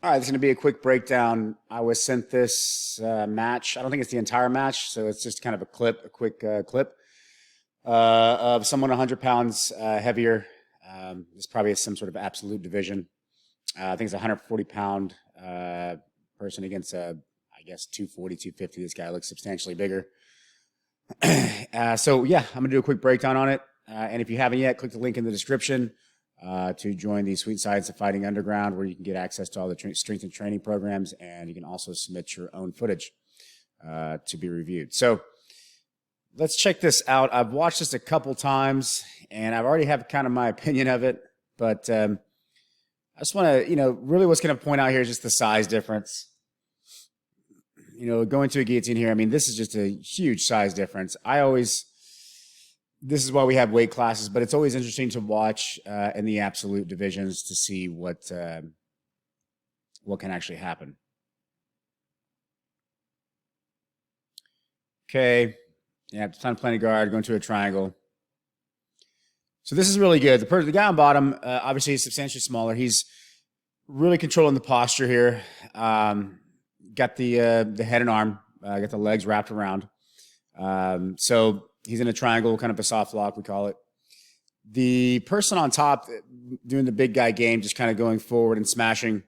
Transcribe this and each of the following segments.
All right, this is going to be a quick breakdown. I was sent this match. I don't think it's the entire match, so it's just kind of a clip, a quick clip of someone 100 pounds heavier. This probably is some sort of absolute division. I think it's a 140-pound person against, I guess, 240, 250. This guy looks substantially bigger. So, yeah, I'm going to do a quick breakdown on it. And if you haven't yet, click the link in the description to join the Sweet Science of Fighting Underground, where you can get access to all the strength and training programs, and you can also submit your own footage to be reviewed. So let's check this out. I've watched this a couple times, and I've already have kind of my opinion of it, but I just want to, really what's going to point out here is just the size difference. Going to a guillotine here, I mean, this is just a huge size difference. This is why we have weight classes, but it's always interesting to watch in the absolute divisions to see what can actually happen. Okay, yeah, time to plan a guard, going to a triangle. So this is really good. The guy on bottom, obviously, is substantially smaller. He's really controlling the posture here. Got the head and arm, got the legs wrapped around. So he's in a triangle, kind of a soft lock, we call it. The person on top doing the big guy game, just kind of going forward and smashing.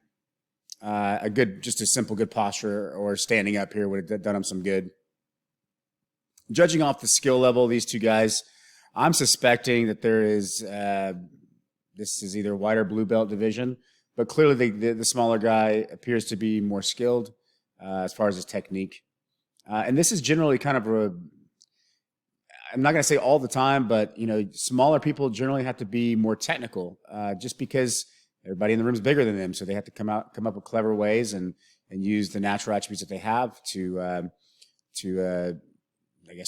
Just a simple good posture or standing up here would have done him some good. Judging off the skill level of these two guys, I'm suspecting that there is, this is either white or blue belt division, but clearly the smaller guy appears to be more skilled as far as his technique. And this is generally kind of I'm not going to say all the time, but, smaller people generally have to be more technical just because everybody in the room is bigger than them. So they have to come up with clever ways and use the natural attributes that they have to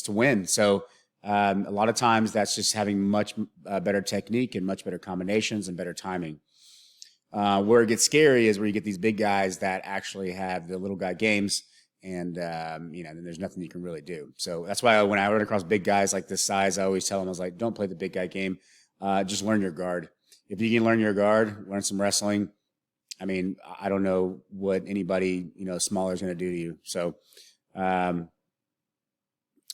win. So a lot of times that's just having much better technique and much better combinations and better timing. Where it gets scary is where you get these big guys that actually have the little guy games, and then there's nothing you can really do. So that's why when I run across big guys like this size, I always tell them, I was like, don't play the big guy game. Just learn your guard. If you can learn your guard, learn some wrestling. I mean, I don't know what anybody smaller is going to do to you. So, all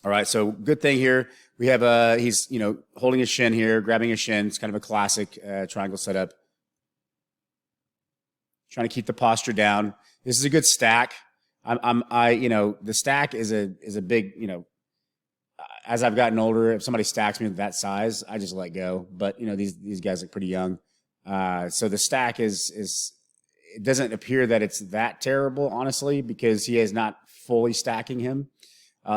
right. So good thing here. We have he's holding his shin here, grabbing his shin. It's kind of a classic triangle setup. Trying to keep the posture down. This is a good stack. The stack is a big, as I've gotten older, if somebody stacks me that size, I just let go. But, these guys look pretty young. So the stack it doesn't appear that it's that terrible, honestly, because he is not fully stacking him.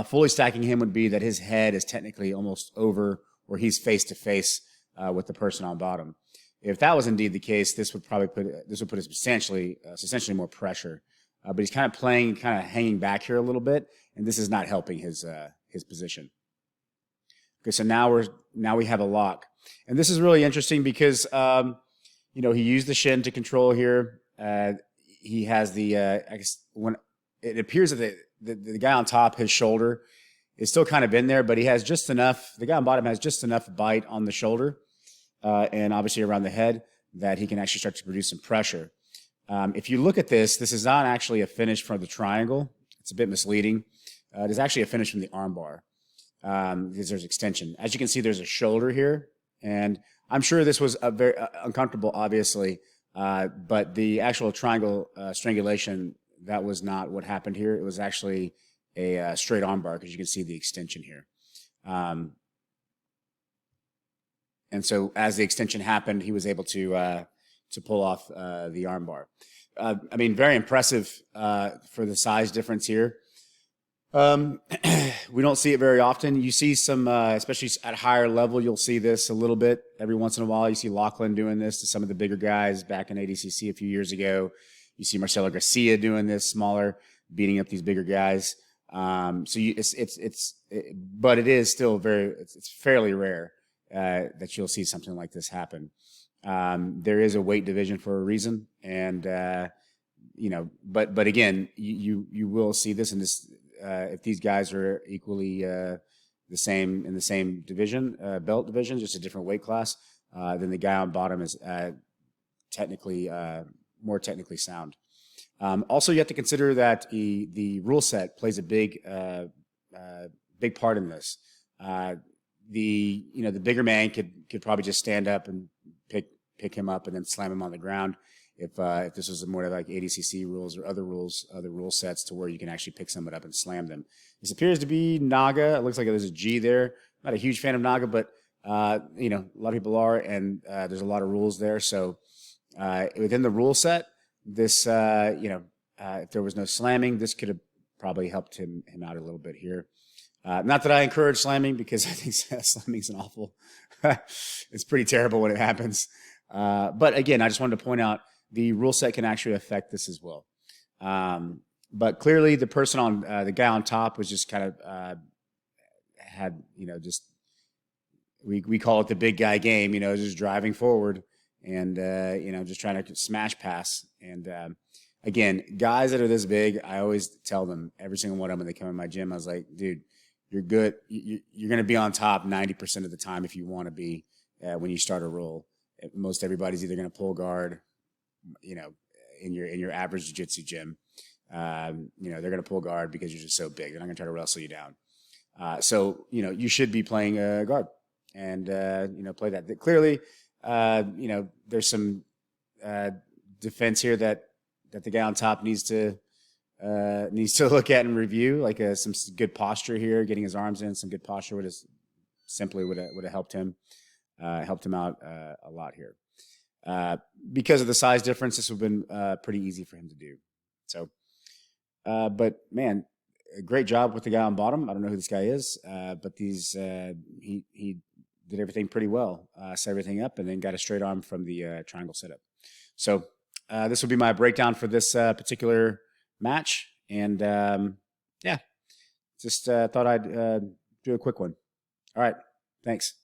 Fully stacking him would be that his head is technically almost over, or he's face to face with the person on bottom. If that was indeed the case, this would put substantially more pressure. But he's kind of hanging back here a little bit, and this is not helping his position. Okay, so now we have a lock, and this is really interesting because he used the shin to control here. He has when it appears that the guy on top, his shoulder, is still kind of in there, but he has just enough. The guy on bottom has just enough bite on the shoulder. And obviously around the head, that he can actually start to produce some pressure. If you look at this is not actually a finish from the triangle. It's a bit misleading. It is actually a finish from the armbar because there's extension. As you can see, there's a shoulder here, and I'm sure this was very uncomfortable, obviously, but the actual triangle strangulation, that was not what happened here. It was actually a straight armbar because you can see the extension here. And so as the extension happened, he was able to pull off the armbar. Very impressive for the size difference here. We don't see it very often. You see some, especially at a higher level, you'll see this a little bit every once in a while. You see Lachlan doing this to some of the bigger guys back in ADCC a few years ago. You see Marcelo Garcia doing this, smaller, beating up these bigger guys. But it is still it's fairly rare. That you'll see something like this happen. There is a weight division for a reason, and but again, you will see this in this if these guys are equally the same in the same division, belt division, just a different weight class. Then the guy on bottom is technically more technically sound. Also, you have to consider that the rule set plays a big part in this. The bigger man could probably just stand up and pick him up and then slam him on the ground. If this was more like ADCC rules or other rule sets to where you can actually pick someone up and slam them. This appears to be Naga. It looks like there's a G there. Not a huge fan of Naga, but a lot of people are, and there's a lot of rules there. So within the rule set, this if there was no slamming, this could have probably helped him out a little bit here. Not that I encourage slamming, because I think slamming's an awful. It's pretty terrible when it happens. But again, I just wanted to point out the rule set can actually affect this as well. But clearly, the person on the guy on top was just kind of had just we call it the big guy game. Just driving forward and just trying to smash pass. And again, guys that are this big, I always tell them, every single one of them when they come in my gym, I was like, dude, you're good. You're going to be on top 90% of the time if you want to be when you start a roll. Most everybody's either going to pull guard, in your average jiu-jitsu gym. They're going to pull guard because you're just so big. They're not going to try to wrestle you down. So you should be playing guard and, play that. Clearly, there's some defense here that the guy on top needs to look at and review, like some good posture here, getting his arms in, some good posture would have helped him out a lot here. Because of the size difference, this would have been pretty easy for him to do. So, but man, great job with the guy on bottom. I don't know who this guy is, but he did everything pretty well. Set everything up and then got a straight arm from the triangle setup. So this will be my breakdown for this particular match. And just thought I'd do a quick one. All right. Thanks.